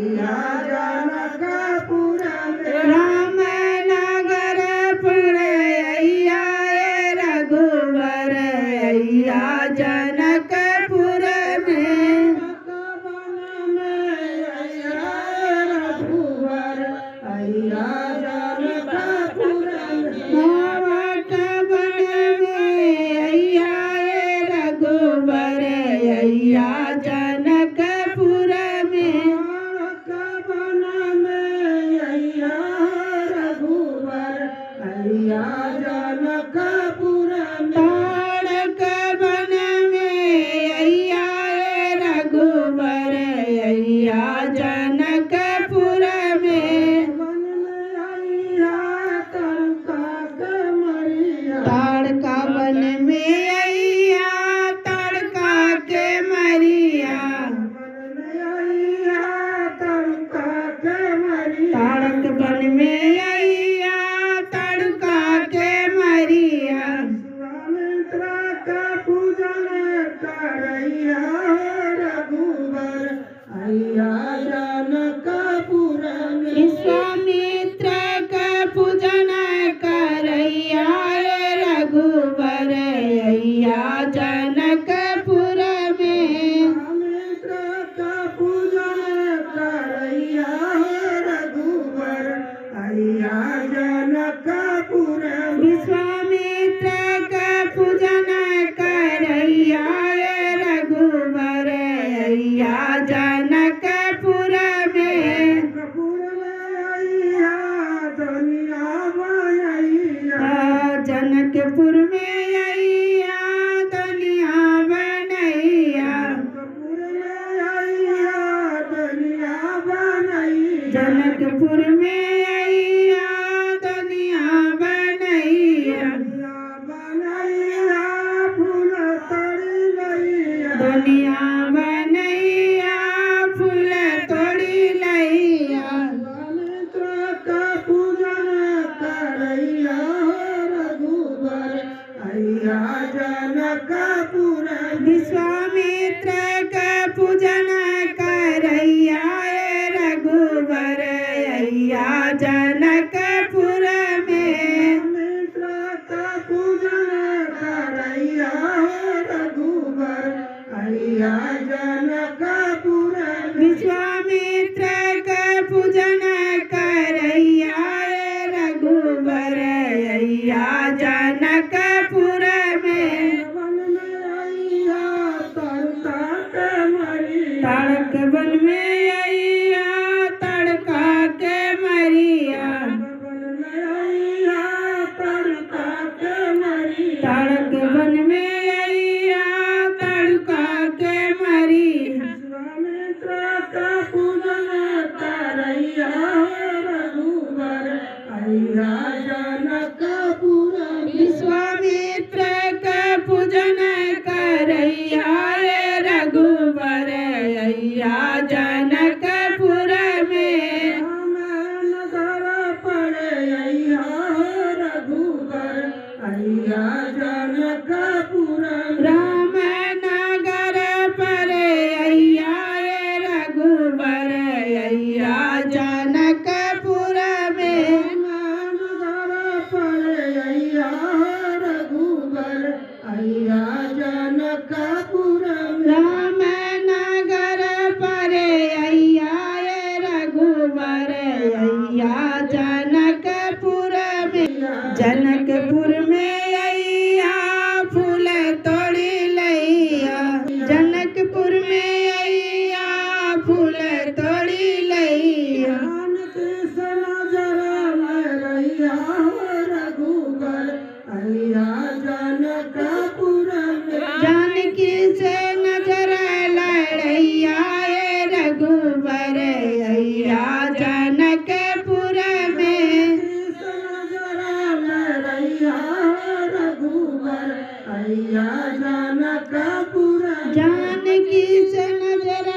अय्या जनकपुर में राम नगर पुर अय्या रघुवर अय्या जनकपुर में वन में अय्या रघुवर अय्या जनकपुर में मोवट वन में अय्या रघुवर अय्या जनकपुर में वन में अय्या रघुवर अय्या जनकपुर में ताड़क वन में अय्या रघुवर अय्या जनकपुर में वन में अय्या तड़का के मरिया ताड़का वन में अय्या ताड़का के मरिया वन में अय्या तड़का के मरिया ताड़क वन में अय्या ताड़का के मरिया विश्वामित्र का पूजन करैया रघुवर अय्या जनकपुर में विश्वामित्र का पूजन करैया रघुवर अय्या जनकपुर में विश्वामित्र का पूजन करैया रघुवर अय्या जनकपुर में विश्वामित्र का पूजन करैया रघुवर अय्या जनकपुर में कपूर में अय्या दुनिया बनैया जनकपुर में अय्या दुनिया बनैया कपूर में अय्या दुनिया बनैया जनकपुर में अय्या दुनिया बनैया दुनिया बनैया फूल तोड़ी लैया दुनिया बनैया फूल तोड़ी लैया विश्वामित्र का पूजन करैया रघुवर अय्या जनकपुर में विश्वामित्र का पूजन करैया रघुवर अय्या जनकपुर में विश्वामित्र का पूजन करैया रघुवर अय्या जनकपुर में विश्वामित्र का पूजन करैया रघुवर अय्या जनकपुर में वन में अय्या तड़का के मरिया ताड़क वन में अय्या ताड़का के मरिया वन में अय्या तड़का के मरिया ताड़क वन में अय्या ताड़का के मरिया विश्वामित्र का पूजन करैया रघुवर अय्या जनकपुर में विश्वामित्र का पूजन करैया रघुवर अय्या जनकपुर में नगर पड़े अय्या रघुवर अय्या जनकपुर में राम नगर पर अय्या रघुवर अय्या जनकपुर में नगर पड़े अय्या रघुवर अय्या जनकपुर में राम नगर पर अय्या रघुवर अय्या जनकपुर में जनकपुर में अय्या फूल तोड़ी लैया जनकपुर में अय्या फूल तोड़ी लैया ज्ञान कृष्ण जरा में रैया रघुवर अय्या जनकपुर में जानकी से नजर लड़ैया रघुवर अय्या जनकपुर में कृष्ण जरा में रैया रघुवर अय्या जनकपुर में जानकी से नजर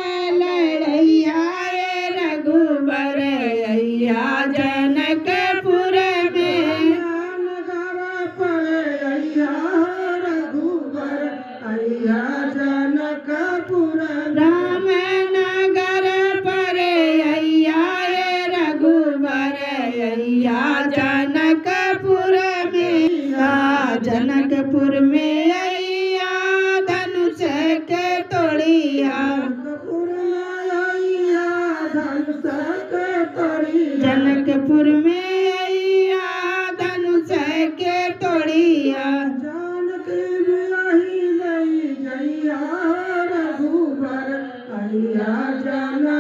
लड़ैया रघुवर अय्या जनकपुर में नगर पड़े अय्या रघुवर अय्या जनकपुर में राम नगर पर अय्या जनकपुर